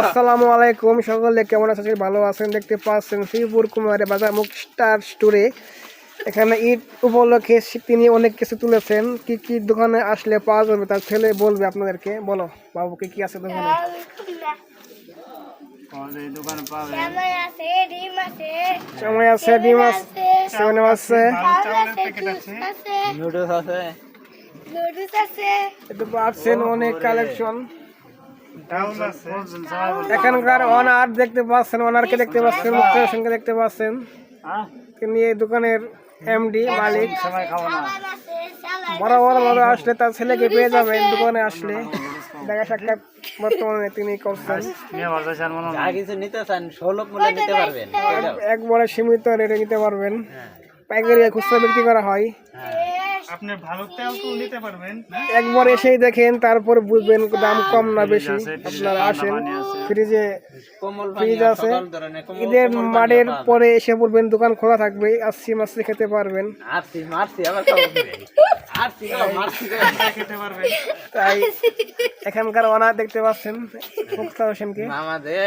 আসসালামু আলাইকুম, সকলে কেমন আছেন? ভালো আছেন? দেখতে পাচ্ছেন শ্রীপুর কুমারে বাজার মুখ স্টার স্টোরে। এখানে ঈদ উপলক্ষে তিনি অনেক কিছু তুলেছেন। কি কি দোকানে আসলে পাওয়া যাবে তার ছেলে বলবে আপনাদেরকে। বলো বাবু, কি কি আছে দোকানে? সময় আছে, ডিম আছে, সেভেন আছে, নুডলস আছে, এতে পাচ্ছেন অনেক কালেকশন। এখানকার ওনার দেখতে পাচ্ছেন, ওনারকে দেখতে পাচ্ছেন, মুক্তার হোসেনকে দেখতে পাচ্ছেন। তিনি এই দোকানের এমডি মালিক। বরাবর ভাবে আসলে তার ছেলেকে পেয়ে যাবেন দোকানে আসলে। দেখা সাক্ষাৎ বর্তমানে তিনি করছেন। যা কিছু নিতে চান সুলভ মূল্যে নিতে পারবেন। একবারে সীমিত রেটে নিতে পারবেন। পাইকারি খুচরা বিক্রি করা হয়। আপনি ভালো তেল তো নিতে পারবেন। একবার এসেই দেখেন, তারপর বুঝবেন দাম কম না বেশি। আপনারা আসেন, ফ্রিজ আছে। ঈদের মাঠের পরে এসে পড়বেন, দোকান খোলা থাকবে। আসছি মাছলি খেতে পারবেন। তাই এখানকার ওনার দেখতে পাচ্ছেন মুক্তা হোসেনকে। আমাদের